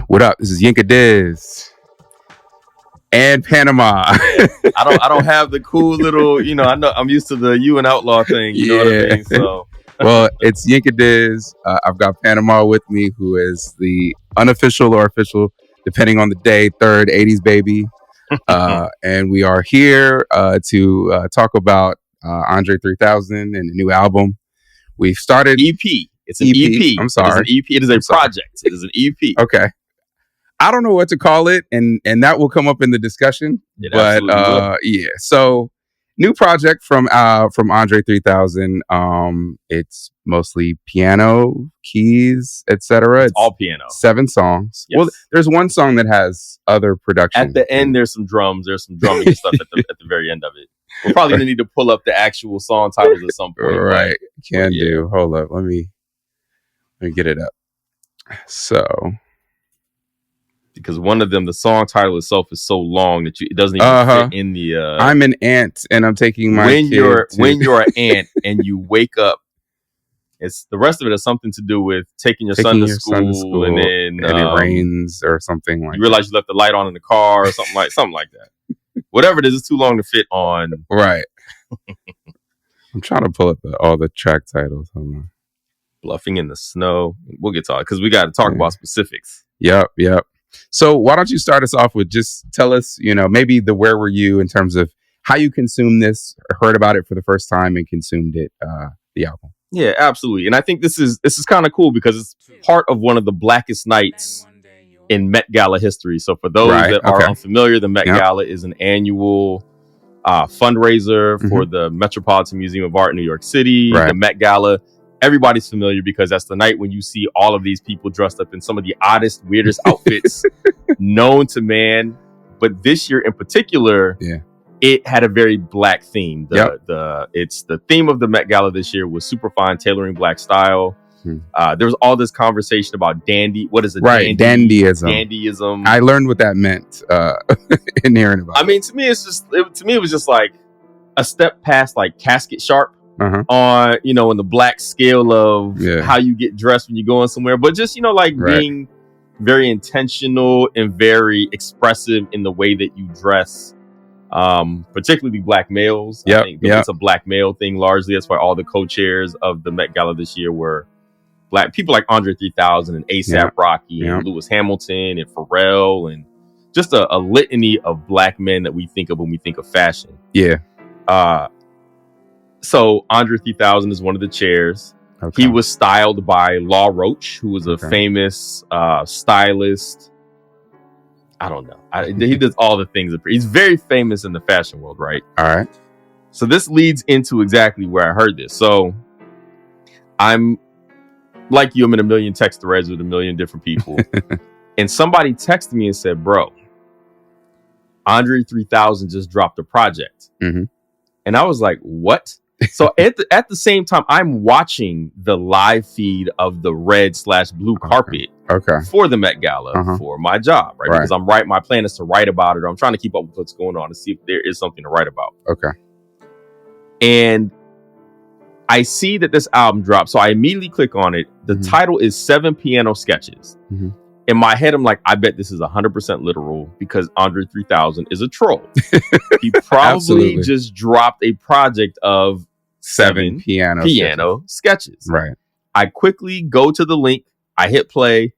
What up? This is Yinka and Panama. I don't have the cool little, I know I'm used to the you and outlaw thing. You know what I mean? So well, it's Yinka. I've got Panama with me, who is the unofficial or official, depending on the day, third 80s baby. And we are here to talk about Andre 3000 and the new album. We've started EP. It's an EP. I'm sorry. It is an EP. It is a project. It is an EP. Okay. I don't know what to call it, and that will come up in the discussion. Yeah. So, new project from Andre 3000. It's mostly piano, keys, etc. It's all piano. 7 songs. Yes. Well, there's one song that has other production. At the end, there's some drums. There's some drumming and stuff at the very end of it. We're probably gonna need to pull up the actual song titles at some point. Right? Can do. Hold up. Let me get it up. So. Because one of them, the song title itself is so long that it doesn't even fit in the. I'm an ant, and I'm taking my. When you're an ant and you wake up, it's the rest of it has something to do with taking your son to school, and then it rains or something like. You realize you left the light on in the car or something like that. Whatever it is, it's too long to fit on. Right. I'm trying to pull up all the track titles. Hold on. Bluffing in the Snow. We'll get to it because we got to talk about specifics. Yep. So why don't you start us off with just tell us, maybe the where were you in terms of how you consumed this, heard about it for the first time and consumed it, the album. Yeah, absolutely. And I think this is kind of cool because it's part of one of the blackest nights in Met Gala history. So for those that are unfamiliar, the Met Gala is an annual fundraiser for the Metropolitan Museum of Art in New York City. The Met Gala. Everybody's familiar because that's the night when you see all of these people dressed up in some of the oddest, weirdest outfits known to man. But this year in particular, it had a very black theme. The theme of the Met Gala this year was superfine tailoring black style. There was all this conversation about dandy. What is it? Dandyism. Dandyism. I learned what that meant in hearing about it. I mean, to me, it was just like a step past like casket sharp. On in the black scale of how you get dressed when you're going somewhere, but just being very intentional and very expressive in the way that you dress, particularly black males. I think it's a black male thing largely. That's why all the co-chairs of the Met Gala this year were black people like Andre 3000 and A$AP Rocky and Lewis Hamilton and Pharrell and just a litany of black men that we think of when we think of fashion. So Andre 3000 is one of the chairs. He was styled by Law Roach, who was a famous stylist. I don't know. He does all the things. He's very famous in the fashion world, right? All right. So this leads into exactly where I heard this. So I'm like you. I'm in a million text threads with a million different people. And somebody texted me and said, bro, Andre 3000 just dropped a project. And I was like, what? So at the same time, I'm watching the live feed of the red/blue carpet for the Met Gala for my job, right? Because my plan is to write about it, or I'm trying to keep up with what's going on to see if there is something to write about. And I see that this album dropped, so I immediately click on it. The title is 7 Piano Sketches. In my head, I'm like, I bet this is 100% literal because Andre 3000 is a troll. He probably just dropped a project of 7 piano sketches. Right. I quickly go to the link. I hit play,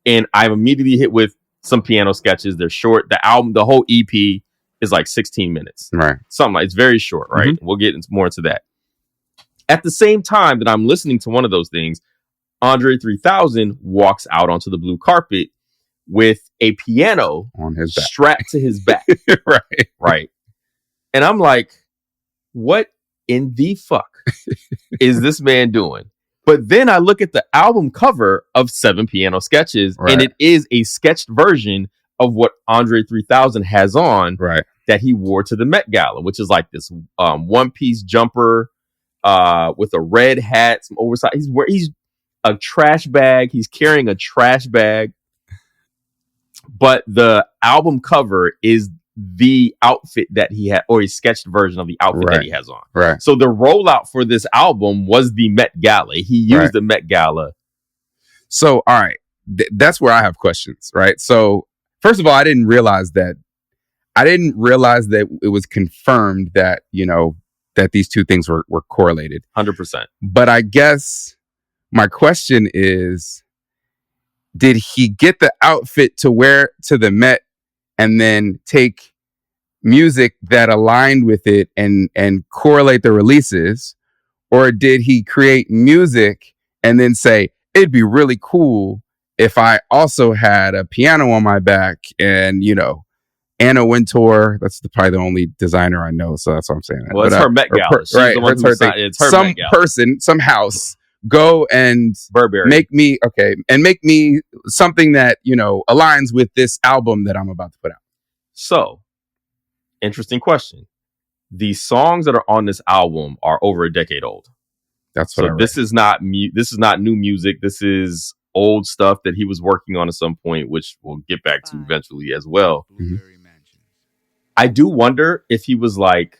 and I'm immediately hit with some piano sketches. They're short. The album, the whole EP is like 16 minutes. Right. Something like it's very short. Right. We'll get more into that. At the same time that I'm listening to one of those things, Andre 3000 walks out onto the blue carpet with a piano on his back, strapped to his back. Right. And I'm like, what in the fuck is this man doing? But then I look at the album cover of 7 Piano Sketches, and it is a sketched version of what Andre 3000 has on that he wore to the Met Gala, which is like this one-piece jumper with a red hat, some oversized. He's a trash bag. He's carrying a trash bag. But the album cover is the outfit that he had, or a sketched version of the outfit that he has on. Right. So the rollout for this album was the Met Gala. He used the Met Gala. So, all right. that's where I have questions, right? So first of all, I didn't realize that it was confirmed that, that these two things were correlated. 100%. But I guess my question is, did he get the outfit to wear to the Met and then take music that aligned with it and correlate the releases? Or did he create music and then say, it'd be really cool if I also had a piano on my back and, Anna Wintour, that's probably the only designer I know, so that's what I'm saying. Well, it's her Met Gala. She's right, the one it's her thing. It's her some Met Gala. person, some house, go and Burberry. make me something that, aligns with this album that I'm about to put out. So, interesting question. The songs that are on this album are over a decade old. That's what I read. This is not new music. This is old stuff that he was working on at some point, which we'll get back to eventually as well. Mm-hmm. I do wonder if he was like,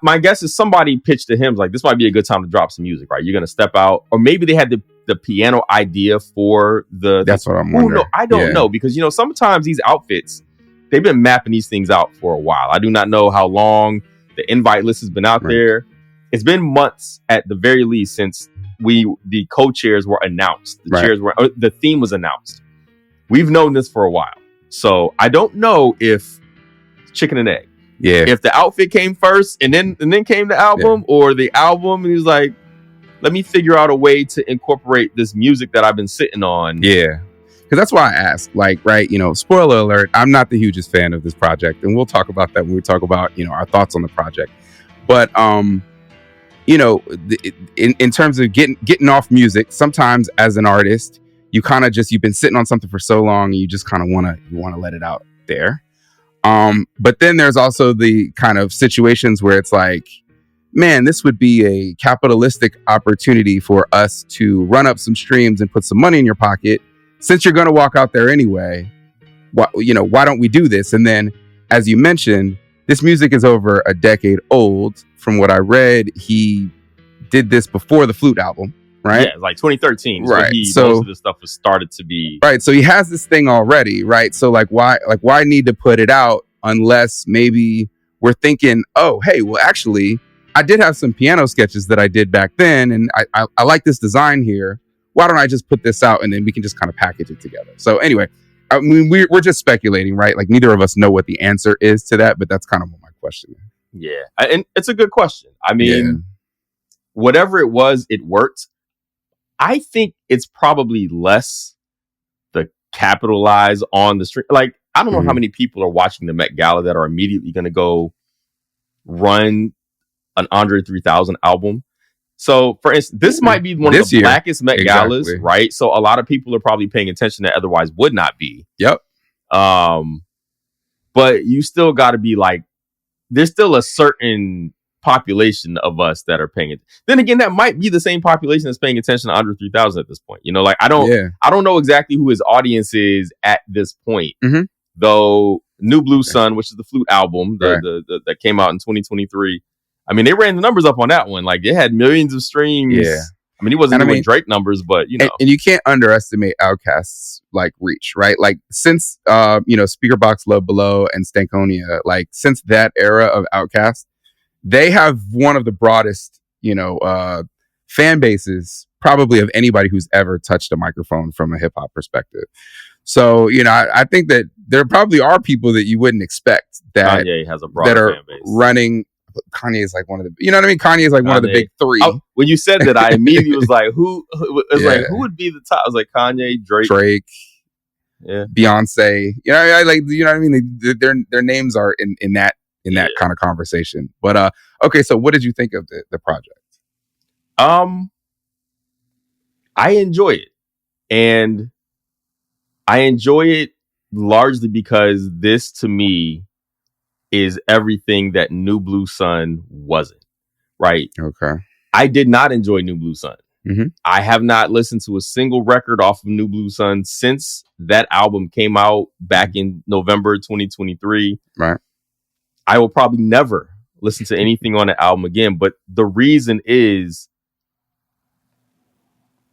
my guess is somebody pitched to him like, this might be a good time to drop some music, right? You're going to step out. Or maybe they had the piano idea for That's what I'm wondering. No, I don't know, because, sometimes these outfits, they've been mapping these things out for a while. I do not know how long the invite list has been out there. It's been months at the very least since the co-chairs were announced. The theme was announced. We've known this for a while. So I don't know if chicken and egg. Yeah. If the outfit came first and then came the album, or the album, and he was like, let me figure out a way to incorporate this music that I've been sitting on. Yeah. Because that's why I asked, spoiler alert, I'm not the hugest fan of this project. And we'll talk about that when we talk about, our thoughts on the project. But, in terms of getting off music, sometimes as an artist, you kind of you've been sitting on something for so long and you just kind of want to let it out there. But then there's also the kind of situations where it's like, man, this would be a capitalistic opportunity for us to run up some streams and put some money in your pocket. Since you're going to walk out there anyway, why don't we do this? And then, as you mentioned, this music is over a decade old. From what I read, he did this before the Flute album, right? Yeah, like 2013. Right. So most of this stuff was started to be right. So he has this thing already, right? So why need to put it out unless maybe we're thinking, oh, hey, well, actually, I did have some piano sketches that I did back then, and I like this design here. Why don't I just put this out and then we can just kind of package it together? So anyway, I mean, we're just speculating, right? Like neither of us know what the answer is to that, but that's kind of what my question is. Yeah, and it's a good question. I mean, whatever it was, it worked. I think it's probably less the capitalize on the stream. Like, I don't know how many people are watching the Met Gala that are immediately going to go run an Andre 3000 album. So, for instance, this might be one of the blackest Met Galas, right? So, a lot of people are probably paying attention that otherwise would not be. Yep. But you still got to be like, there's still a certain population of us that are paying it. Then again, that might be the same population that's paying attention to Andre 3000 at this point. I don't know exactly who his audience is at this point. Mm-hmm. Though New Blue Sun, which is the Flute album that came out in 2023. I mean, they ran the numbers up on that one. Like, it had millions of streams. Yeah. I mean, he wasn't doing Drake numbers, but, And you can't underestimate Outkast's, reach, right? Like, since, Speakerbox Love Below and Stankonia, since that era of Outkast, they have one of the broadest, fan bases, probably of anybody who's ever touched a microphone from a hip-hop perspective. So, I think that there probably are people that you wouldn't expect that Kanye has a broad fan base. Running. Kanye is like one of the, you know what I mean? Kanye is like one of the big three. When you said that, I immediately was like, who would be the top? I was like, Kanye, Drake, Beyonce. You know what I mean? Their names are in that kind of conversation. But okay, so what did you think of the project? I enjoy it, and I enjoy it largely because this, to me, is everything that New Blue Sun wasn't, right? Okay. I did not enjoy New Blue Sun. Mm-hmm. I have not listened to a single record off of New Blue Sun since that album came out back in November 2023. Right. I will probably never listen to anything on the album again, but the reason is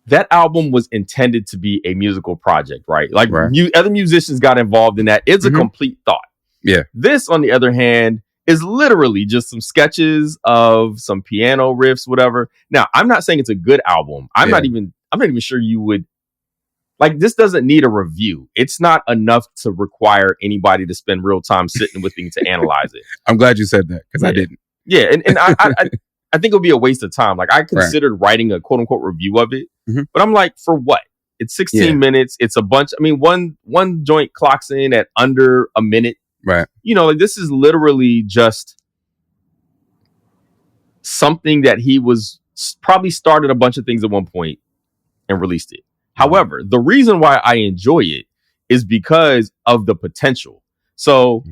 that album was intended to be a musical project, right? Like Right. other musicians got involved in that. It's a complete thought. Yeah. This, on the other hand, is literally just some sketches of some piano riffs, whatever. Now, I'm not saying it's a good album. I'm not even sure you would like. This doesn't need a review. It's not enough to require anybody to spend real time sitting with me to analyze it. I'm glad you said that because I didn't. Yeah, and I think it would be a waste of time. Like, I considered writing a quote unquote review of it, but I'm like, for what? It's 16 minutes. It's a bunch. I mean, one joint clocks in at under a minute. Right. You know, like, this is literally just something that he was probably started a bunch of things at one point and released it. However, the reason why I enjoy it is because of the potential. So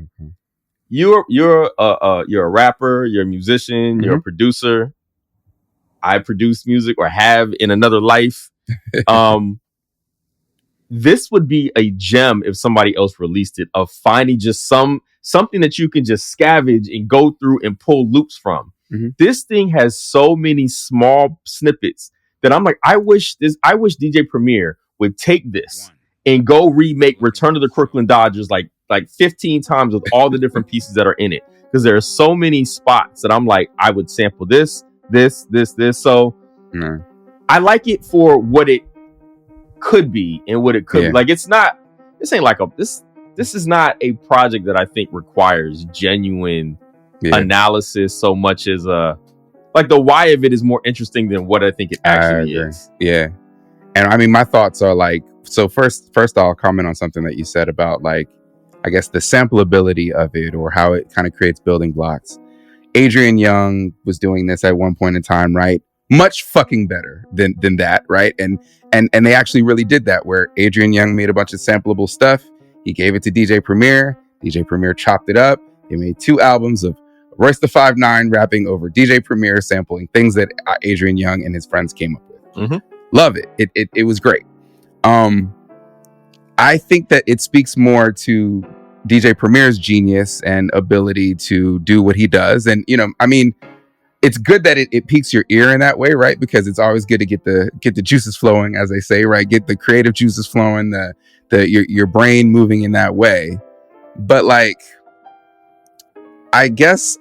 you're a rapper, you're a musician, you're a producer. I produce music, or have in another life. This would be a gem if somebody else released it, of finding just something that you can just scavenge and go through and pull loops from. This thing has so many small snippets that I'm like, I wish DJ Premier would take this and go remake Return of the Crooklyn Dodgers like 15 times with all the different pieces that are in it. Because there are so many spots that I'm like, I would sample this. So I like it for what it could be and what it could be. Like, this ain't like this is not a project that I think requires genuine analysis so much as like the why of it is more interesting than what I think it actually is. Yeah. And I mean, my thoughts are like, so first I'll comment on something that you said about, like, I guess the sampleability of it, or how it kind of creates building blocks. Adrian Young was doing this at one point in time, right? Much fucking better than that, right? And they actually really did that, where Adrian Young made a bunch of sampleable stuff. He gave it to DJ Premier. DJ Premier chopped it up. They made 2 albums of Royce the 5'9" rapping over DJ Premier, sampling things that Adrian Young and his friends came up with. Love it. It was great. I think that it speaks more to DJ Premier's genius and ability to do what he does. And, you know, I mean, it's good that it piques your ear in that way, right? Because it's always good to get the juices flowing, as they say, right? Get the creative juices flowing, your brain moving in that way. But, like, I guess,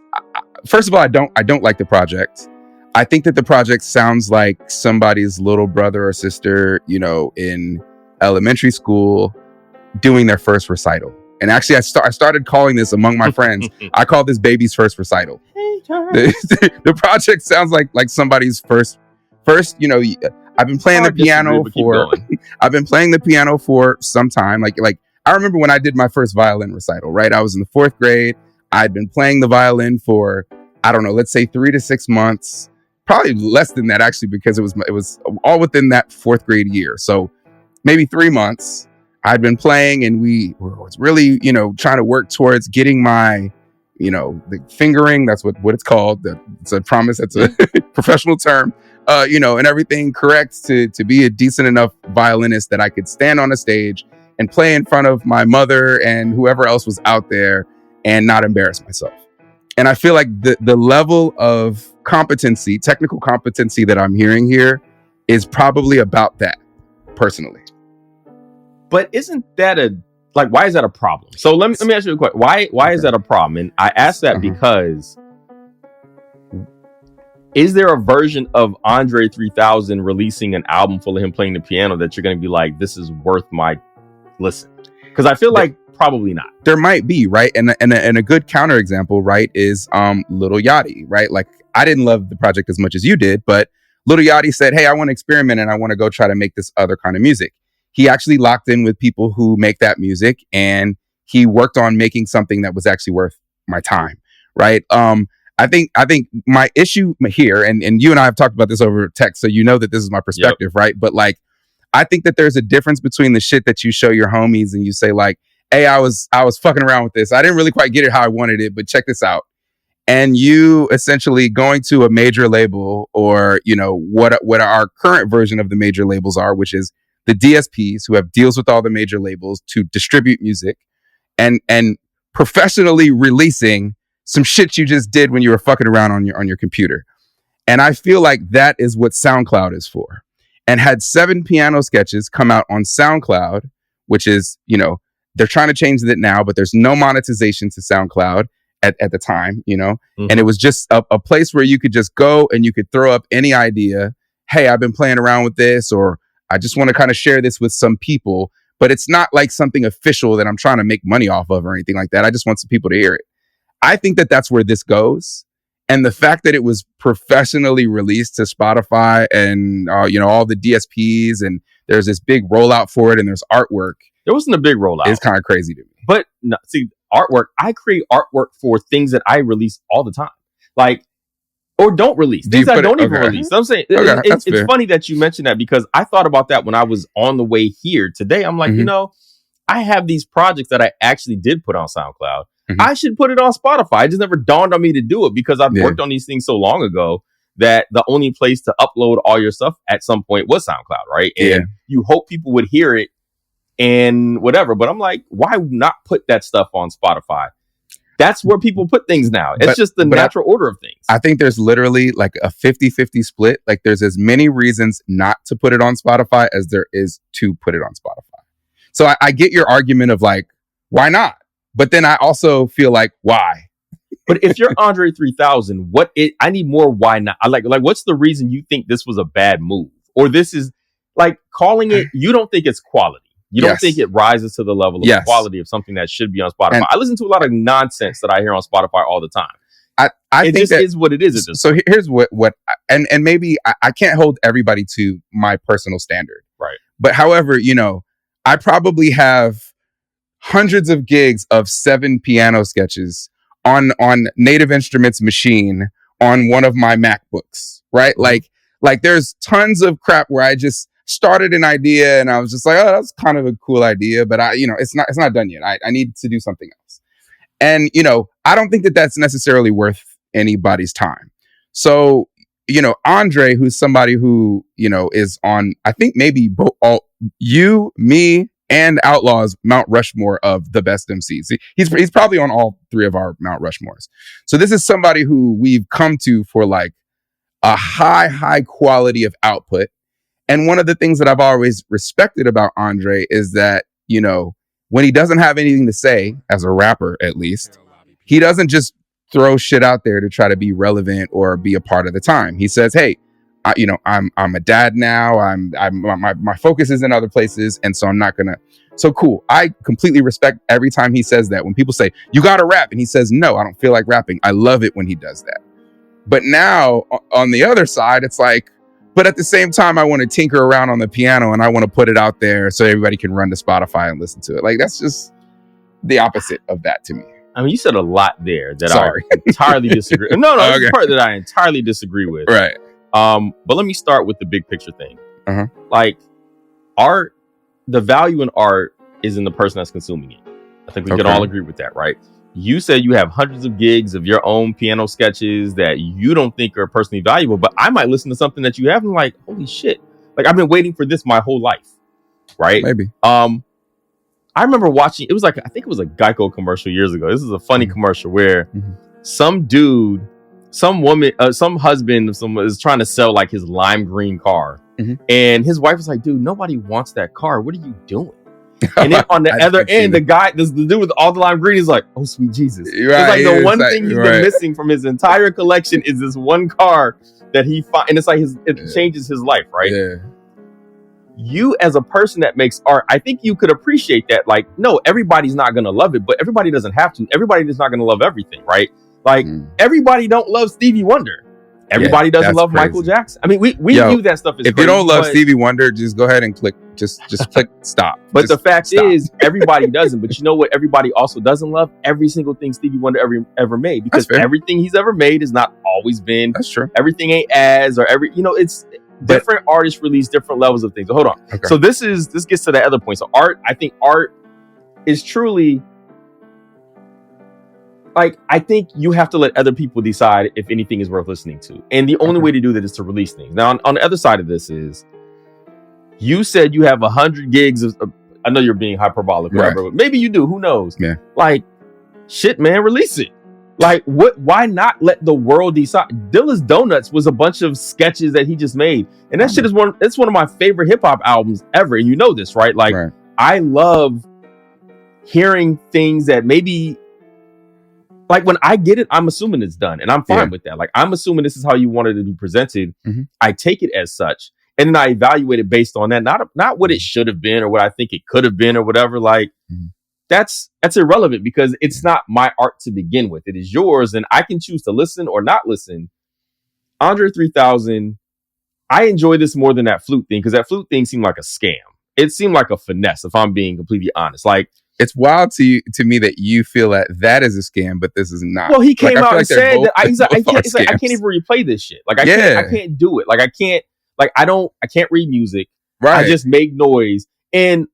first of all, I don't like the project. I think that the project sounds like somebody's little brother or sister, you know, in elementary school doing their first recital. And actually, I started calling this among my friends. I call this baby's first recital. The project sounds like somebody's first. You know, I've been playing the piano for. I've been playing the piano for some time. Like I remember when I did my first violin recital. Right, I was in the 4th grade. I'd been playing the violin for, I don't know, let's say 3 to 6 months. Probably less than that, actually, because it was all within that 4th grade year. So maybe 3 months. I'd been playing, and we was really, you know, trying to work towards getting my, you know, the fingering. That's what it's called. It's a promise. That's a professional term. You know, and everything correct to be a decent enough violinist that I could stand on a stage and play in front of my mother and whoever else was out there and not embarrass myself. And I feel like the level of competency, technical competency that I'm hearing here is probably about that, personally. But isn't that why is that a problem? So let me ask you a question. Why is that a problem? And I ask that because is there a version of Andre 3000 releasing an album full of him playing the piano that you're going to be like, this is worth my listen? Because I feel like probably not. There might be, right? And a good counterexample, right, is Lil Yachty, right? Like, I didn't love the project as much as you did, but Lil Yachty said, hey, I want to experiment and I want to go try to make this other kind of music. He actually locked in with people who make that music, and he worked on making something that was actually worth my time, right? I think my issue here, and you and I have talked about this over text, so you know that this is my perspective, right? But, like, I think that there's a difference between the shit that you show your homies and you say, like, hey, I was fucking around with this. I didn't really quite get it how I wanted it, but check this out. And you essentially going to a major label, or, you know, what our current version of the major labels are, which is the DSPs, who have deals with all the major labels to distribute music, and professionally releasing some shit you just did when you were fucking around on your computer. And I feel like that is what SoundCloud is for. and had 7 piano sketches come out on SoundCloud, which is, they're trying to change it now, but there's no monetization to SoundCloud at the time, and it was just a place where you could just go and you could throw up any idea. Hey, I've been playing around with this, or I just want to kind of share this with some people, but it's not like something official that I'm trying to make money off of or anything like that. I just want some people to hear it. I think that that's where this goes. And the fact that it was professionally released to Spotify and, all the DSPs, and there's this big rollout for it and there's artwork. There wasn't a big rollout. It's kind of crazy to me. But no, see, artwork, I create artwork for things that I release all the time. Like, or don't release. Things I don't even release. So I'm saying, it's funny that you mentioned that, because I thought about that when I was on the way here today. I'm like, I have these projects that I actually did put on SoundCloud. I should put it on Spotify. It just never dawned on me to do it, because I've worked on these things so long ago that the only place to upload all your stuff at some point was SoundCloud, right? And you hope people would hear it and whatever. But I'm like, why not put that stuff on Spotify? That's where people put things now. It's just the natural order of things. I think there's literally like a 50-50 split. Like, there's as many reasons not to put it on Spotify as there is to put it on Spotify. So I get your argument of like, why not? But then I also feel like, why? But if you're Andre 3000, I need more why not? I like what's the reason you think this was a bad move? Or this is like calling it, you don't think it's quality. You don't think it rises to the level of quality of something that should be on Spotify. And I listen to a lot of nonsense that I hear on Spotify all the time. I think just is what it is. So here's what and maybe I can't hold everybody to my personal standard. Right. But however, I probably have hundreds of gigs of 7 piano sketches on Native Instruments machine on one of my MacBooks, right? Like there's tons of crap where I just started an idea and I was just like, oh, that's kind of a cool idea, but it's not done yet. I need to do something else. And, I don't think that that's necessarily worth anybody's time. So, Andre, who's somebody who, is on, I think maybe you, me, and Outlaw's Mount Rushmore of the best MCs. He's probably on all 3 of our Mount Rushmores. So this is somebody who we've come to for like a high quality of output. And one of the things that I've always respected about Andre is that, when he doesn't have anything to say, as a rapper at least, he doesn't just throw shit out there to try to be relevant or be a part of the time. He says, hey, I'm a dad now. My focus is in other places, and so I'm not gonna. So cool. I completely respect every time he says that. When people say you gotta rap, and he says no, I don't feel like rapping. I love it when he does that. But now on the other side, it's like, but at the same time, I want to tinker around on the piano and I want to put it out there so everybody can run to Spotify and listen to it. Like, that's just the opposite of that to me. I mean, you said a lot there that I entirely disagree. No, okay. This is part that I entirely disagree with. Right. But let me start with the big picture thing. Like, art, the value in art is in the person that's consuming it. I think we can all agree with that, right? You said you have hundreds of gigs of your own piano sketches that you don't think are personally valuable, but I might listen to something that you have and like, holy shit. Like, I've been waiting for this my whole life. Right? Maybe. I remember watching, I think it was a Geico commercial years ago. This is a funny commercial where some dude, some woman, some husband is trying to sell like his lime green car. And his wife was like, dude, nobody wants that car. What are you doing? And then on the other end, the dude with all the lime green is like, oh, sweet Jesus. Right, it's like the one thing he's been missing from his entire collection is this one car that he finds. And it's like it changes his life, right? Yeah. You as a person that makes art, I think you could appreciate that. Like, no, everybody's not going to love it, but everybody doesn't have to. Everybody is not going to love everything, right? Like, everybody don't love Stevie Wonder. Everybody doesn't love crazy. Michael Jackson. I mean, we view that stuff as if crazy, you don't love Stevie Wonder, just go ahead and click. Just click stop. But the fact is, everybody doesn't. But you know what? Everybody also doesn't love every single thing Stevie Wonder ever made, because everything he's ever made has not always been. That's true. Everything ain't as or it's different artists release different levels of things. So hold on. Okay. So this gets to the other point. So art, I think art is truly. Like, I think you have to let other people decide if anything is worth listening to. And the only way to do that is to release things. Now, on the other side of this is, you said you have 100 gigs of, I know you're being hyperbolic, whatever, but maybe you do. Who knows? Yeah. Like, shit, man, release it. Like, what? Why not let the world decide? Dilla's Donuts was a bunch of sketches that he just made, and that shit is it's one of my favorite hip hop albums ever. And you know this, right? Like, I love hearing things that maybe, like, when I get it, I'm assuming it's done, and I'm fine with that. Like, I'm assuming this is how you wanted it to be presented. I take it as such, and then I evaluate it based on that, not what it should have been or what I think it could have been or whatever. Like, that's irrelevant because it's not my art to begin with. It is yours, and I can choose to listen or not listen. Andre 3000, I enjoy this more than that flute thing because that flute thing seemed like a scam. It seemed like a finesse, if I'm being completely honest. Like, it's wild to me that you feel that is a scam, but this is not. Well, he came out and said that I can't even replay this shit. Like, I can't do it. Like, I can't read music. Right. I just make noise. And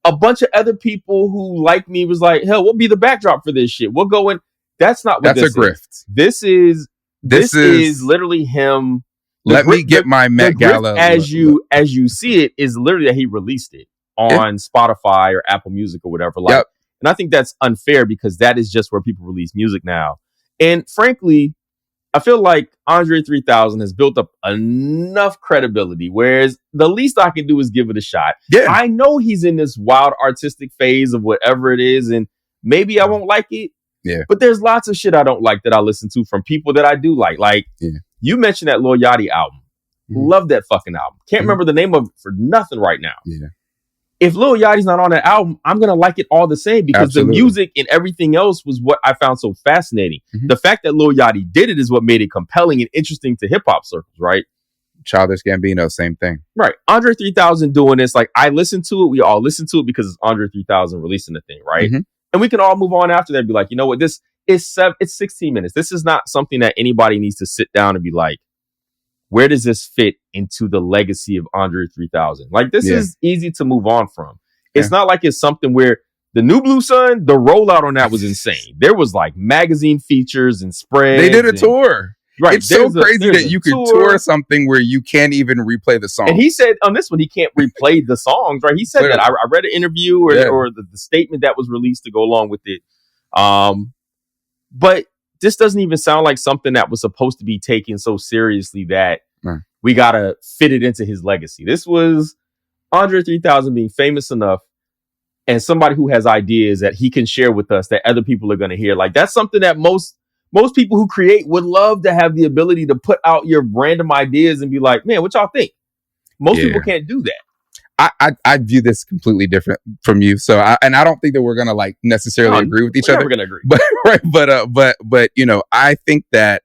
a bunch of other people who like me was like, hell, we'll be the backdrop for this shit. We'll go in. That's not what that's a grift. This is literally him. Let me get my Met Gala. As you see it is literally that he released it on Spotify or Apple Music or whatever. Like, and I think that's unfair because that is just where people release music now. And frankly, I feel like Andre 3000 has built up enough credibility, whereas the least I can do is give it a shot. Yeah. I know he's in this wild artistic phase of whatever it is, and maybe I won't like it. Yeah. But there's lots of shit I don't like that I listen to from people that I do like. Like, you mentioned that Lil Yachty album. Love that fucking album. Can't remember the name of it for nothing right now. Yeah. If Lil Yachty's not on that album, I'm going to like it all the same because the music and everything else was what I found so fascinating. The fact that Lil Yachty did it is what made it compelling and interesting to hip hop circles, right? Childish Gambino, same thing. Right. Andre 3000 doing this, like, I listen to it. We all listen to it because it's Andre 3000 releasing the thing, right? And we can all move on after that and be like, you know what, this is it's 16 minutes. This is not something that anybody needs to sit down and be like, where does this fit into the legacy of Andre 3000? Like, this is easy to move on from. It's not like it's something where the New Blue Sun, the rollout on that was insane. There was like magazine features and spreads. They did a tour. Right. It's so crazy that you could tour something where you can't even replay the song. And he said on this one, he can't replay the songs, right? He said that. I read an interview or the statement that was released to go along with it. But this doesn't even sound like something that was supposed to be taken so seriously that we got to fit it into his legacy. This was Andre 3000 being famous enough and somebody who has ideas that he can share with us that other people are going to hear. Like, that's something that most people who create would love to have the ability to put out your random ideas and be like, man, what y'all think? Most people can't do that. I view this completely different from you. So, I don't think that we're gonna like necessarily agree with each other. We're never gonna agree. But you know, I think that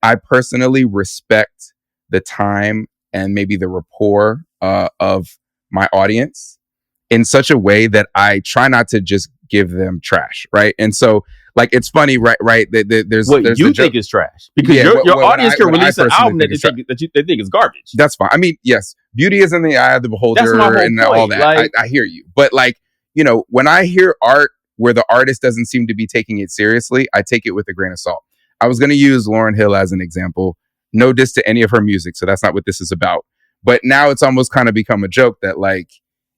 I personally respect the time and maybe the rapport of my audience in such a way that I try not to just give them trash, right? And so, like, it's funny, right? There's what you think is trash because your audience can release an album that they think is garbage. That's fine. I mean, yes, beauty is in the eye of the beholder and all that. Like, I hear you, but like, you know, when I hear art where the artist doesn't seem to be taking it seriously, I take it with a grain of salt. I was going to use Lauryn Hill as an example. No diss to any of her music, so that's not what this is about. But now it's almost kind of become a joke that, like,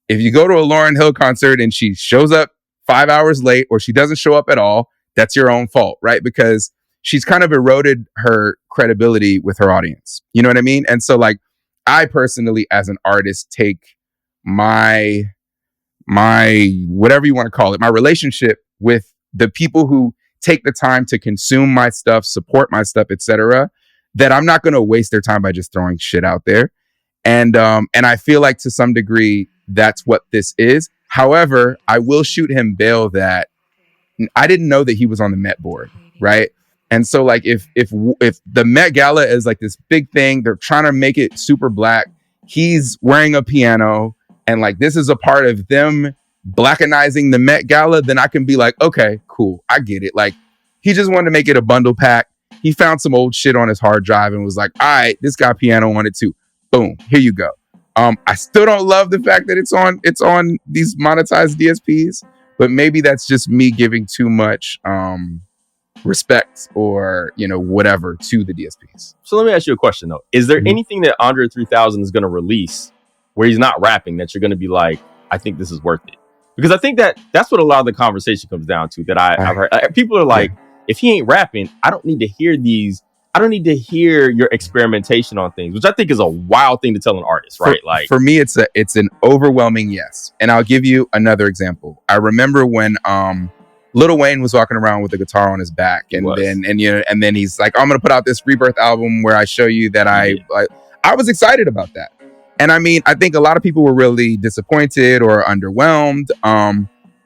if you go to a Lauryn Hill concert and she shows up 5 hours late or she doesn't show up at all, that's your own fault, right? Because she's kind of eroded her credibility with her audience. You know what I mean? And so, like, I personally, as an artist, take my whatever you want to call it, my relationship with the people who take the time to consume my stuff, support my stuff, etc., that I'm not going to waste their time by just throwing shit out there. And I feel like to some degree that's what this is. However, I will shoot him bail that I didn't know that he was on the Met board, right? And so, like, if the Met Gala is like this big thing, they're trying to make it super black. He's wearing a piano, and like this is a part of them blackenizing the Met Gala. Then I can be like, okay, cool, I get it. Like, he just wanted to make it a bundle pack. He found some old shit on his hard drive and was like, all right, this got piano on it too. Boom, here you go. I still don't love the fact that it's on these monetized DSPs, but maybe that's just me giving too much respect or, you know, whatever to the DSPs. So let me ask you a question though. Is there anything that Andre 3000 is going to release where he's not rapping that you're going to be like, I think this is worth it? Because I think that's what a lot of the conversation comes down to that I've heard. People are like, if he ain't rapping, I don't need to hear these. I don't need to hear your experimentation on things, which I think is a wild thing to tell an artist, right? For me, it's an overwhelming yes. And I'll give you another example. I remember when Lil Wayne was walking around with a guitar on his back, and then he's like, "I'm gonna put out this Rebirth album where I show you that I was excited about that." And I mean, I think a lot of people were really disappointed or underwhelmed.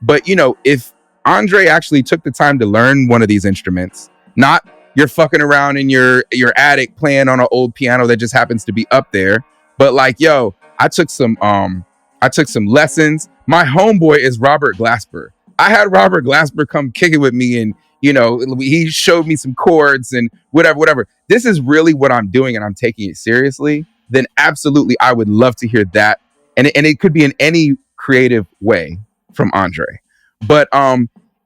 But if Andre actually took the time to learn one of these instruments, not you're fucking around in your attic playing on an old piano that just happens to be up there, but like, yo, I took some lessons. My homeboy is Robert Glasper. I had Robert Glasper come kick it with me, and he showed me some chords and whatever. This is really what I'm doing, and I'm taking it seriously. Then absolutely, I would love to hear that, and it could be in any creative way from Andre. But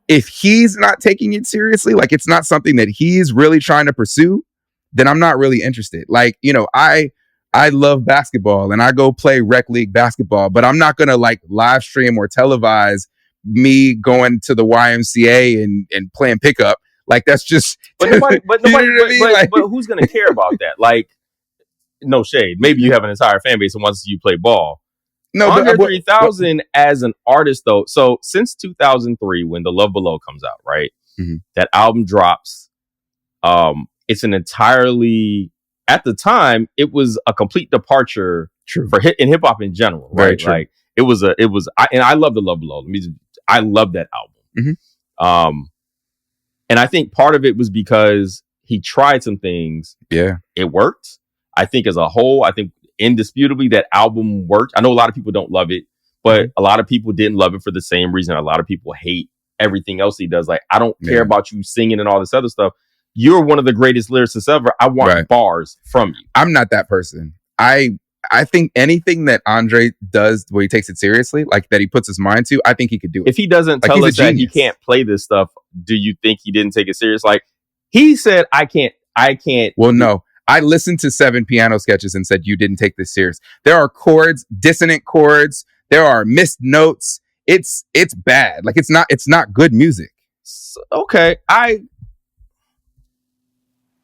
if he's not taking it seriously, like it's not something that he's really trying to pursue, then I'm not really interested. Like, I love basketball and I go play rec league basketball, but I'm not gonna like live stream or televise me going to the YMCA and playing pickup. Like that's just but who's gonna care about that? Like, no shade. Maybe you have an entire fan base and wants you play ball. No, Andre 3000 as an artist, though. So since 2003, when The Love Below comes out, right? Mm-hmm. That album drops. It's an entirely, at the time, it was a complete departure for hip hop in general, right? Like and I love The Love Below. I love that album. Mm-hmm. And I think part of it was because he tried some things. Yeah, it worked. I think as a whole, indisputably that album worked. I know a lot of people don't love it, but a lot of people didn't love it for the same reason. A lot of people hate everything else he does. Like, I don't care about you singing and all this other stuff. You're one of the greatest lyricists ever. I want bars from you. I'm not that person. I think anything that Andre does where he takes it seriously, like that he puts his mind to, I think he could do it. If he doesn't tell us that he can't play this stuff, do you think he didn't take it serious? Like, he said, I can't. Well, no. I listened to 7 piano sketches and said, you didn't take this serious. There are chords, dissonant chords. There are missed notes. It's bad. Like, it's not good music. Okay.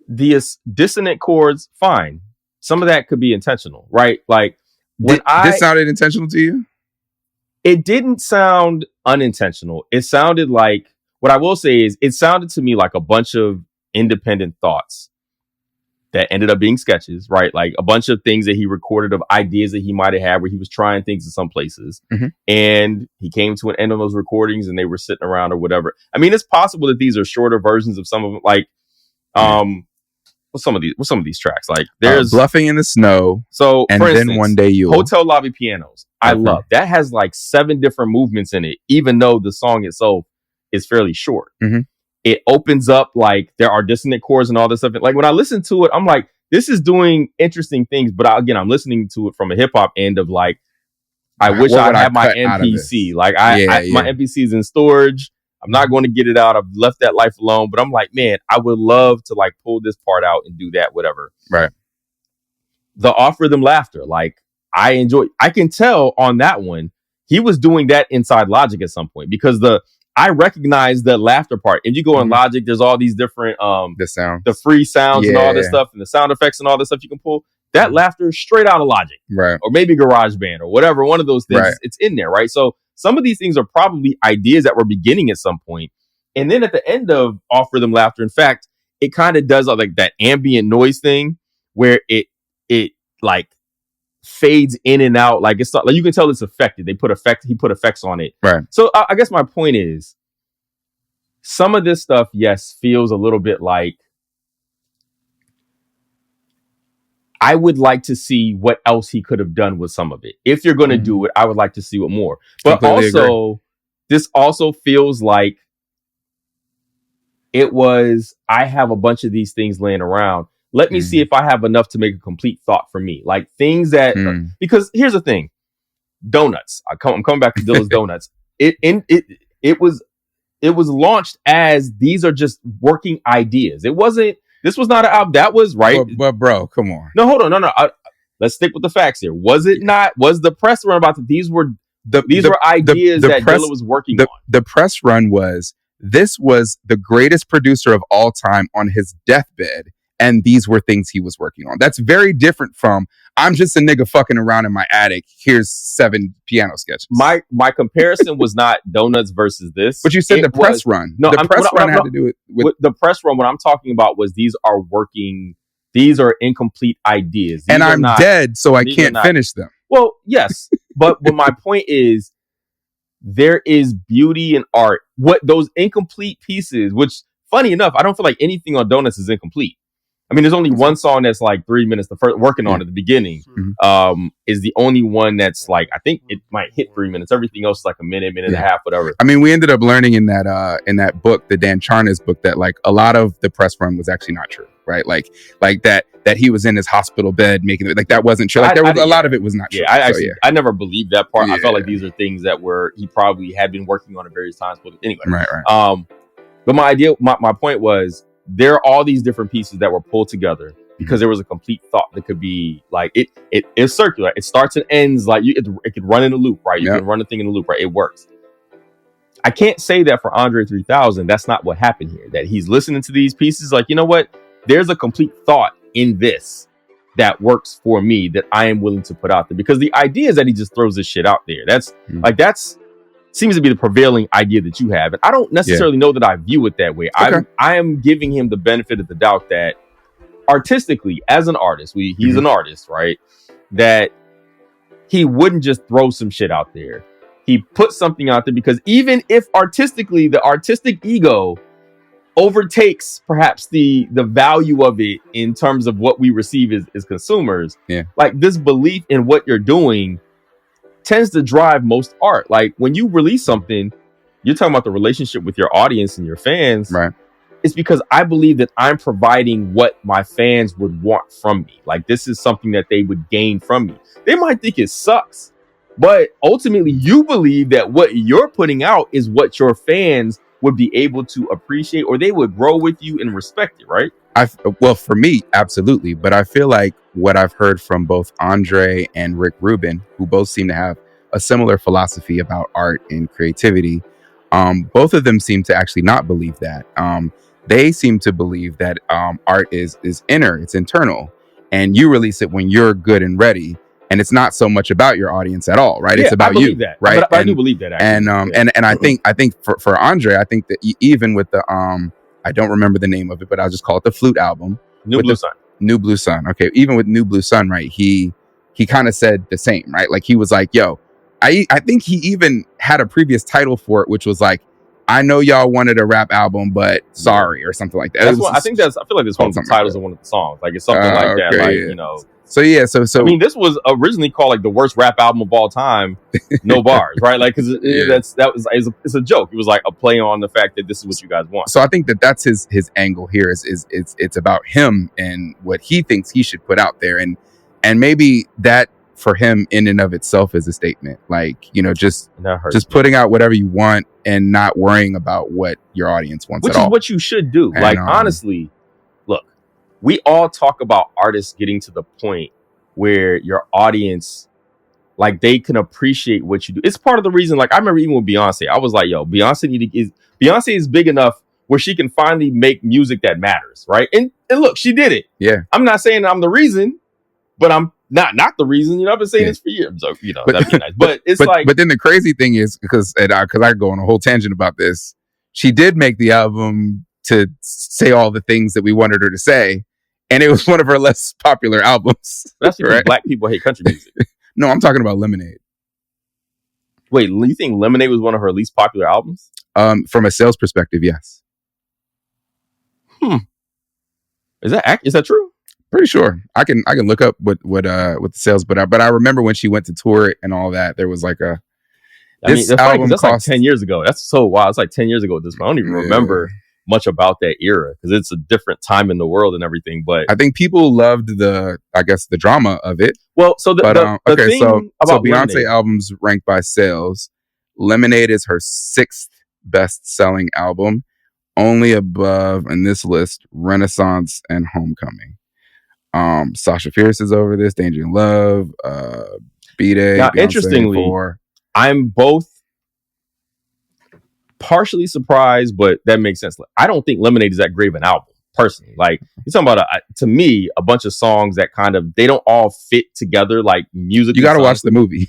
The dissonant chords, fine. Some of that could be intentional, right? Like, this sounded intentional to you? It didn't sound unintentional. It sounded like, what I will say is, it sounded to me like a bunch of independent thoughts that ended up being sketches, right? Like a bunch of things that he recorded of ideas that he might have had where he was trying things in some places. Mm-hmm. And he came to an end on those recordings and they were sitting around or whatever. I mean, it's possible that these are shorter versions of some of them. Like, what's some of these tracks? Like there's Bluffing in the Snow. So and for Then instance, One Day You'll. Hotel Lobby Pianos. I love that. Has like 7 different movements in it, even though the song itself is fairly short. Mm-hmm. It opens up like there are dissonant chords and all this stuff. Like when I listen to it, I'm like, this is doing interesting things. But I'm listening to it from a hip hop end of like, I wish I had my MPC. Like my MPC is in storage. I'm not going to get it out. I've left that life alone. But I'm like, man, I would love to like pull this part out and do that, whatever. Right. The Offer Them Laughter. Like I can tell on that one, he was doing that inside Logic at some point because I recognize the laughter part. If you go in Logic, there's all these different the free sounds and all this stuff and the sound effects and all this stuff you can pull. That laughter is straight out of Logic. Right. Or maybe GarageBand or whatever, one of those things. Right. It's in there, right? So some of these things are probably ideas that were beginning at some point. And then at the end of Offer Them Laughter, in fact, it kind of does like that ambient noise thing where it like fades in and out. Like it's not, like you can tell it's affected. He put effects on it. Right. So I guess my point is some of this stuff, yes, feels a little bit like I would like to see what else he could have done with some of it. If you're going to do it, I would like to see what more. But this also feels like it was, I have a bunch of these things laying around. Let me see if I have enough to make a complete thought for me. Like things that, because here's the thing. Donuts. I'm coming back to Dilla's Donuts. It was launched as these are just working ideas. This was not an album. That was right. But bro, come on. No, hold on. No. Let's stick with the facts here. Was it not? Was the press run about that? These were ideas that Dilla was working on. The press run was this was the greatest producer of all time on his deathbed, and these were things he was working on. That's very different from, I'm just a nigga fucking around in my attic. Here's 7 piano sketches. My comparison was not Donuts versus this. But you said the press run. No, the press run had to do it with the press run. What I'm talking about was these are incomplete ideas. And I'm dead, so I can't finish them. Well, yes. But my point is, there is beauty in art. What those incomplete pieces, which funny enough, I don't feel like anything on Donuts is incomplete. I mean, there's only one song that's like 3 minutes. The first working on at the beginning is the only one that's like, I think it might hit 3 minutes. Everything else is like a minute and a half, whatever. I mean, we ended up learning in that book, the Dan Charnas book, that like a lot of the press run was actually not true, right? Like that he was in his hospital bed making it, like that wasn't true. Like a lot of it was not true. I never believed that part. I felt like these are things that he probably had been working on at various times. But anyway, right. But my point was, there are all these different pieces that were pulled together because there was a complete thought that could be like, it is circular. It starts and ends like it could run in a loop, right? You can run a thing in a loop, right? It works. I can't say that for Andre 3000. That's not what happened here. That he's listening to these pieces like, you know what? There's a complete thought in this that works for me that I am willing to put out there, because the idea is that he just throws this shit out there. That's seems to be the prevailing idea that you have. And I don't necessarily know that I view it that way. Okay. I am giving him the benefit of the doubt that artistically, as an artist, he's an artist, right? That he wouldn't just throw some shit out there. He put something out there because even if artistically, the artistic ego overtakes perhaps the value of it in terms of what we receive as consumers, like this belief in what you're doing tends to drive most art. Like when you release something, you're talking about the relationship with your audience and your fans. Right. It's because I believe that I'm providing what my fans would want from me. Like this is something that they would gain from me. They might think it sucks, but ultimately you believe that what you're putting out is what your fans would be able to appreciate, or they would grow with you and respect it, right? Well, for me, absolutely. But I feel like what I've heard from both Andre and Rick Rubin, who both seem to have a similar philosophy about art and creativity, both of them seem to actually not believe that. They seem to believe that art is inner, it's internal, and you release it when you're good and ready. And it's not so much about your audience at all, right? Yeah, it's about you, that. Right? But I do believe that. Actually. And I think for Andre, I think that even with the I don't remember the name of it, but I'll just call it the Flute album. New Blue Sun. Okay. Even with New Blue Sun, right? He kind of said the same, right? Like he was like, yo, I think he even had a previous title for it, which was like, I know y'all wanted a rap album, but sorry, or something like that. I feel like this one of the titles of one of the songs. Like it's something like that. Like, you know. So I mean, this was originally called like the worst rap album of all time, no bars, right? Like, because it's a joke. It was like a play on the fact that this is what you guys want. So I think that's his angle here is it's about him and what he thinks he should put out there, and maybe that for him in and of itself is a statement, like, you know, just putting out whatever you want and not worrying about what your audience wants, which at is all. What you should do. And, like, honestly. We all talk about artists getting to the point where your audience, like, they can appreciate what you do. It's part of the reason, like, I remember even with Beyonce, I was like, yo, Beyonce is big enough where she can finally make music that matters, right? And look, she did it. Yeah. I'm not saying I'm the reason, but I'm not the reason. You know, I've been saying this for years. So, you know, that'd be nice. But it's but then the crazy thing is, because I go on a whole tangent about this, she did make the album to say all the things that we wanted her to say. And it was one of her less popular albums. That's because right? Black people hate country music. No, I'm talking about Lemonade. Wait, you think Lemonade was one of her least popular albums? From a sales perspective, yes. Is that true? Pretty sure. I can look up what the sales, but I remember when she went to tour it and all that, there was like a. That's like 10 years ago. That's so wild. It's like 10 years ago at this point. I don't even remember much about that era because it's a different time in the world and everything. But I think people loved the drama of it. Well, so the thing about Beyonce Lemonade, albums ranked by sales. Lemonade is her 6th best-selling album, only above in this list Renaissance and Homecoming. Sasha Fierce is over this. Danger in Love, B-Day. Now, interestingly, I'm both partially surprised, but that makes sense. I don't think Lemonade is that great of an album, personally. Like, you're talking about, to me, a bunch of songs that kind of, they don't all fit together like music. You got to watch the movie.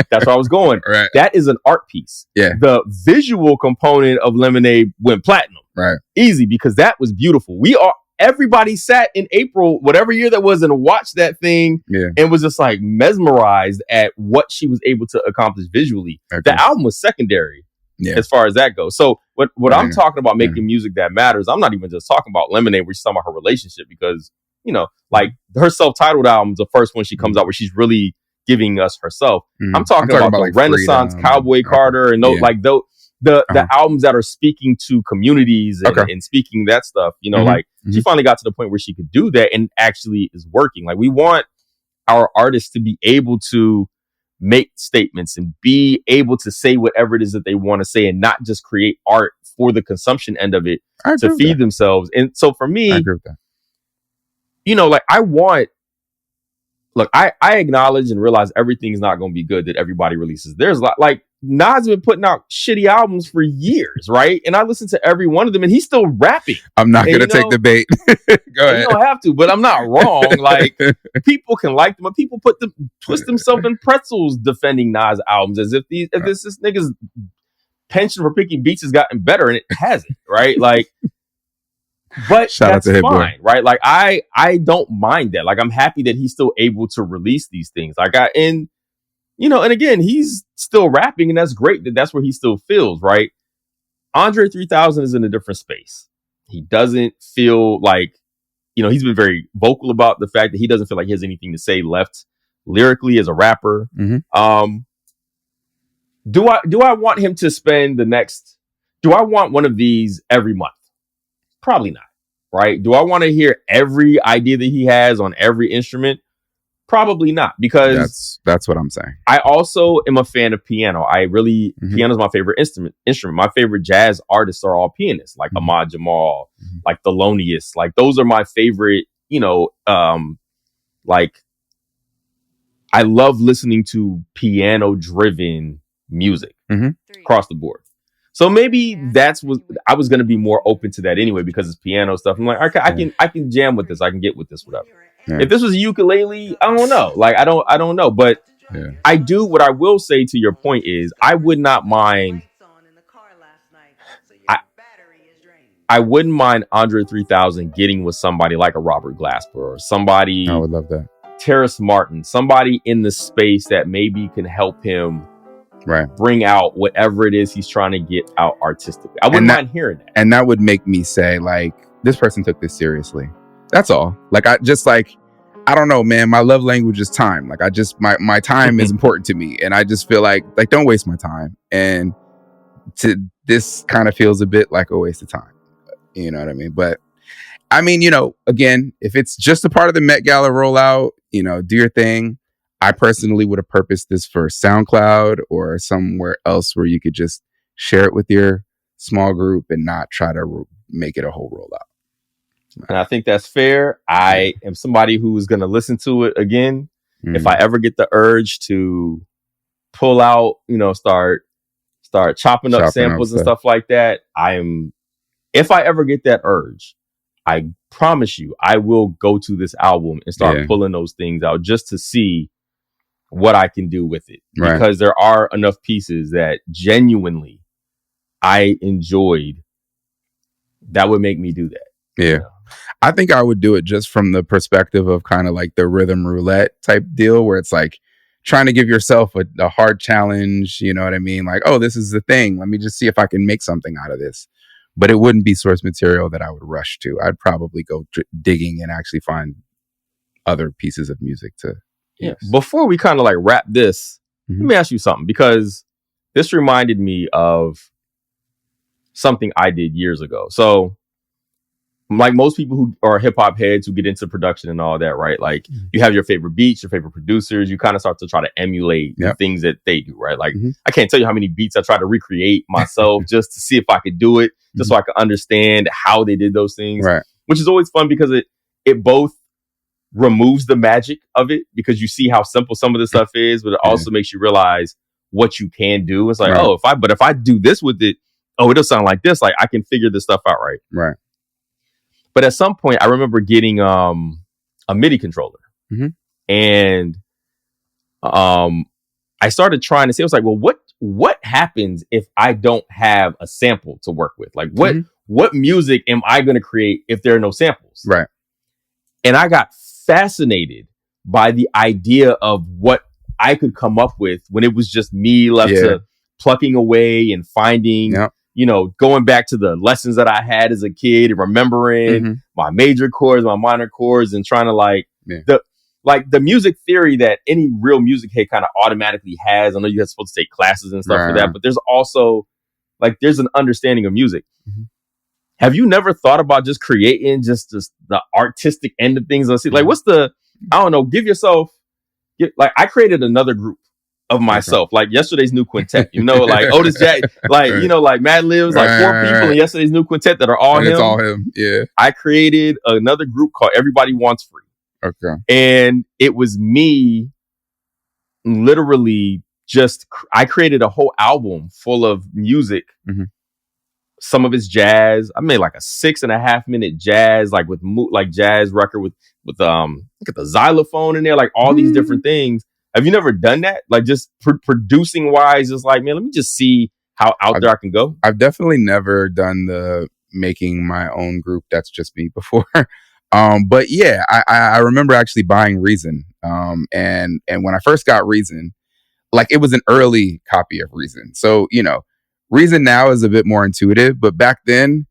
That's where I was going. Right. That is an art piece. Yeah. The visual component of Lemonade went platinum. Right. Easy, because that was beautiful. Everybody sat in April, whatever year that was, and watched that thing and was just like mesmerized at what she was able to accomplish visually. Okay. The album was secondary as far as that goes. So what I'm talking about making music that matters, I'm not even just talking about Lemonade, we're just talking about her relationship, because, you know, like her self-titled album is the first one she comes out where she's really giving us herself. I'm talking about the like Renaissance, Freedom, Cowboy Carter, and those, like those. The albums that are speaking to communities and speaking that stuff, you know, like she finally got to the point where she could do that and actually is working. Like, we want our artists to be able to make statements and be able to say whatever it is that they want to say, and not just create art for the consumption end of it to feed themselves. And so for me, I agree with that. You know, like, I acknowledge and realize everything's not going to be good that everybody releases. There's a lot, like, Nas has been putting out shitty albums for years, right? And I listen to every one of them, and he's still rapping. I'm not going to take the bait. Go ahead. You don't have to, but I'm not wrong. Like, people can like them, but people twist themselves in pretzels defending Nas albums as if this nigga's pension for picking beats has gotten better, and it hasn't, right? Like, but shout that's out to fine, right? Like, I don't mind that. Like, I'm happy that he's still able to release these things. Like, you know, and again, he's still rapping, and that's great that's where he still feels, right? Andre 3000 is in a different space. He doesn't feel like, you know, he's been very vocal about the fact that he doesn't feel like he has anything to say left lyrically as a rapper. Do I want him to spend do I want one of these every month? Probably not, right? Do I want to hear every idea that he has on every instrument? Probably not, because that's what I'm saying. I also am a fan of piano. Piano's my favorite instrument. My favorite jazz artists are all pianists, like Ahmad Jamal, like Thelonious. Like, those are my favorite, you know, like, I love listening to piano driven music across the board. So maybe I was going to be more open to that anyway, because it's piano stuff. I'm like, okay, I can jam with this. I can get with this, whatever. Yeah. If this was a ukulele, I don't know. Like, I don't know. But I do. What I will say to your point is, I would not mind. I wouldn't mind Andre 3000 getting with somebody like a Robert Glasper or somebody. I would love that. Terrace Martin, somebody in the space that maybe can help him bring out whatever it is he's trying to get out artistically. I wouldn't mind hearing that. And that would make me say, like, this person took this seriously. That's all. Like, I don't know, man. My love language is time. Like, my time is important to me. And I just feel like, don't waste my time. And this kind of feels a bit like a waste of time. You know what I mean? But I mean, you know, again, if it's just a part of the Met Gala rollout, you know, do your thing. I personally would have purposed this for SoundCloud or somewhere else where you could just share it with your small group and not try to make it a whole rollout. And I think that's fair. I am somebody who's going to listen to it again. If I ever get the urge to pull out, you know, start chopping up samples and stuff like that, if I ever get that urge, I promise you, I will go to this album and start pulling those things out just to see what I can do with it. Because there are enough pieces that genuinely I enjoyed that would make me do that. Yeah. You know? I think I would do it just from the perspective of kind of like the rhythm roulette type deal, where it's like trying to give yourself a hard challenge. You know what I mean? Like, oh, this is the thing. Let me just see if I can make something out of this. But it wouldn't be source material that I would rush to. I'd probably go digging and actually find other pieces of music to use. Before we kind of like wrap this, let me ask you something, because this reminded me of something I did years ago. So, like most people who are hip hop heads who get into production and all that, right? Like, you have your favorite beats, your favorite producers. You kind of start to try to emulate the things that they do, right? Like, I can't tell you how many beats I try to recreate myself just to see if I could do it, just so I could understand how they did those things. Right. Which is always fun, because it both removes the magic of it, because you see how simple some of the stuff is, but it also makes you realize what you can do. It's like, if I do this with it, oh, it'll sound like this. Like I can figure this stuff out, right? Right. But at some point, I remember getting a MIDI controller, and I started trying to see. I was like, well, what happens if I don't have a sample to work with? Like, what music am I going to create if there are no samples? Right. And I got fascinated by the idea of what I could come up with when it was just me left to plucking away and finding, going back to the lessons that I had as a kid and remembering my major chords, my minor chords, and trying to the music theory that any real music head kind of automatically has. I know you're supposed to take classes and stuff for that, but there's also there's an understanding of music. Have you never thought about just creating just the artistic end of things? Let's see, what's the, I don't know, I created another group of myself, like yesterday's new quintet, like Otis Jack, like Mad Libs, like 4 people in yesterday's new quintet that are all him. It's all him. Yeah. I created another group called Everybody Wants Free. Okay. And it was me literally I created a whole album full of music. Some of it's jazz. I made like a 6.5 minute jazz, jazz record with look at the xylophone in there, like all these different things. Have you never done that? Like just producing wise, just like, man, let me just see how out there I can go. I've definitely never done the making my own group. That's just me before. But yeah, I remember actually buying Reason. And when I first got Reason, like it was an early copy of Reason. So, Reason now is a bit more intuitive, but back then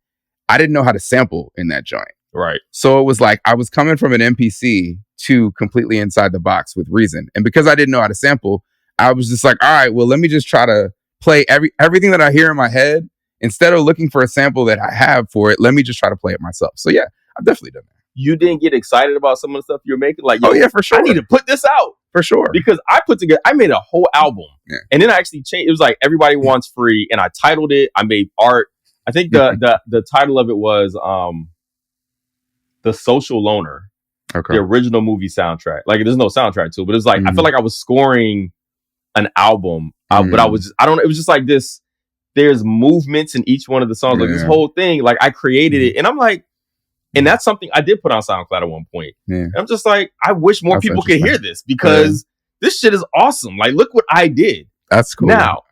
I didn't know how to sample in that joint. Right. So it was like I was coming from an MPC to completely inside the box with Reason. And because I didn't know how to sample, I was just like, all right, well, let me just try to play everything that I hear in my head. Instead of looking for a sample that I have for it, let me just try to play it myself. So yeah, I've definitely done that. You didn't get excited about some of the stuff you're making? Like, oh yeah, for sure. I need to put this out. For sure. Because I made a whole album. Yeah. And then I actually changed. It was like Everybody Wants Free. And I titled it. I made art. I think the title of it was The Social Loner. Okay. The original movie soundtrack. Like there's no soundtrack to it, but it's like I felt like I was scoring an album. But it was just like this. There's movements in each one of the songs. Like this whole thing, like I created it. And I'm like, and that's something I did put on SoundCloud at one point. Yeah. And I'm just like, I wish more people could hear this because this shit is awesome. Like, look what I did. That's cool. Now,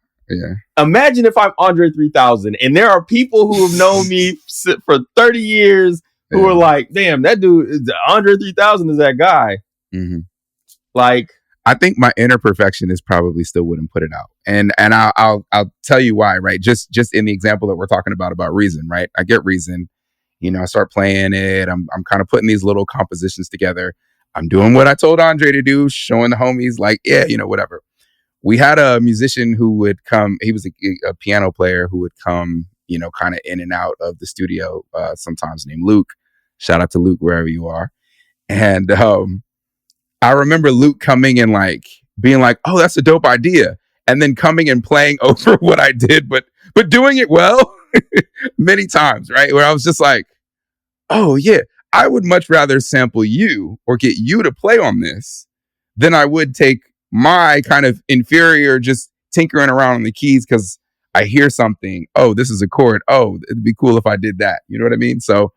imagine if I'm Andre 3000 and there are people who have known me for 30 years who are like, damn, that dude, Andre 3000 is that guy. Like, I think my inner perfectionist probably still wouldn't put it out. And I'll tell you why, right? Just in the example that we're talking about Reason, right? I get Reason. I start playing it. I'm kind of putting these little compositions together. I'm doing what I told Andre to do, showing the homies like, whatever. We had a musician who would come. He was a piano player who would come, kind of in and out of the studio sometimes, named Luke. Shout out to Luke, wherever you are. And I remember Luke coming and like being like, oh, that's a dope idea. And then coming and playing over what I did, but doing it well many times, right? Where I was just like, oh yeah, I would much rather sample you or get you to play on this than I would take my kind of inferior just tinkering around on the keys because I hear something. Oh, this is a chord. Oh, it'd be cool if I did that. You know what I mean? So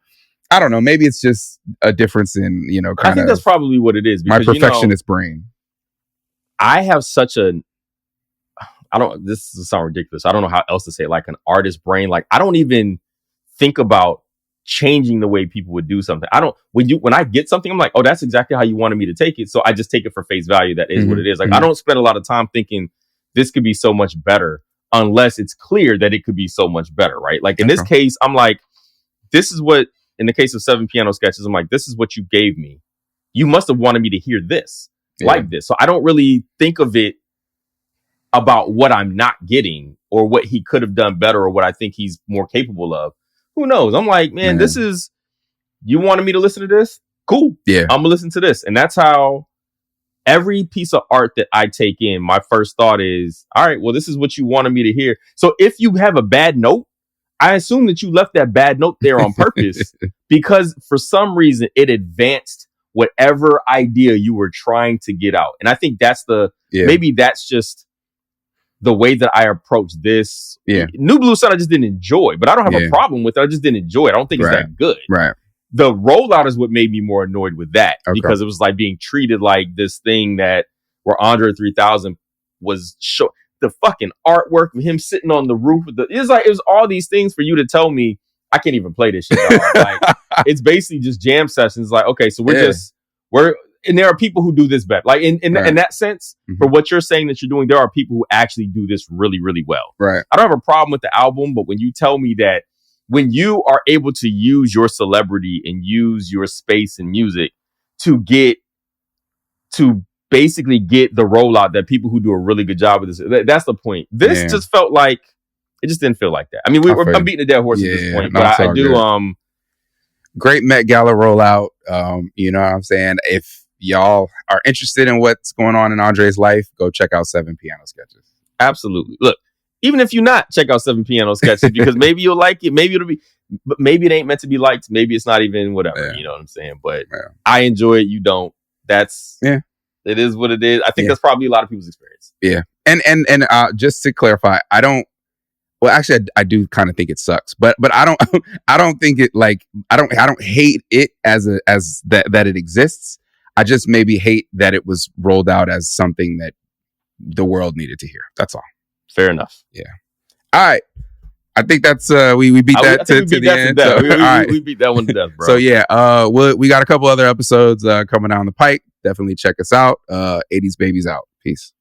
I don't know. Maybe it's just a difference in, I think that's probably what it is. Because, my perfectionist brain. I have such this is sound ridiculous. I don't know how else to say it, like an artist brain. Like I don't even think about changing the way people would do something. When I get something, I'm like, oh, that's exactly how you wanted me to take it. So I just take it for face value. That is what it is. Like I don't spend a lot of time thinking this could be so much better unless it's clear that it could be so much better. Right. Like in this case, I'm like, this is what, in the case of 7 piano sketches, I'm like, this is what you gave me. You must have wanted me to hear this like this. So I don't really think of it about what I'm not getting or what he could have done better or what I think he's more capable of. Who knows? I'm like, man, this is, you wanted me to listen to this? Cool. Yeah. I'm gonna listen to this. And that's how every piece of art that I take in, my first thought is, all right, well, this is what you wanted me to hear. So if you have a bad note, I assume that you left that bad note there on purpose because for some reason it advanced whatever idea you were trying to get out. And I think that's maybe that's just the way that I approach this. Yeah. New Blue Sun I just didn't enjoy, but I don't have a problem with it. I just didn't enjoy it. I don't think it's that good. Right. The rollout is what made me more annoyed with that because it was like being treated like this thing that where Andre 3000 was the fucking artwork of him sitting on the roof of it was all these things for you to tell me I can't even play this shit. Like it's basically just jam sessions. Like, okay, so and there are people who do this better. Like in that sense, for what you're saying that you're doing, there are people who actually do this really, really well. Right. I don't have a problem with the album, but when you tell me that when you are able to use your celebrity and use your space in music to basically get the rollout that people who do a really good job with this, that's the point. This just felt like, it just didn't feel like that. I mean, I'm beating a dead horse at this point, but I do, great Met Gala rollout. You know what I'm saying? If y'all are interested in what's going on in Andre's life, go check out 7 Piano Sketches. Absolutely. Look, even if you're not, check out 7 Piano Sketches because maybe you'll like it. Maybe it'll be, but maybe it ain't meant to be liked. Maybe it's not even whatever. Yeah. You know what I'm saying? But I enjoy it. You don't. That's it is what it is. I think that's probably a lot of people's experience. Yeah. And just to clarify, I don't. Well, actually, I do kind of think it sucks, but I don't think it like I don't hate it as that it exists. I just maybe hate that it was rolled out as something that the world needed to hear. That's all. Fair enough. Yeah. All right. I think that's we beat that to the end. So, we beat that one to death, bro. So yeah, we got a couple other episodes coming down the pike. Definitely check us out. 80s Babies out. Peace.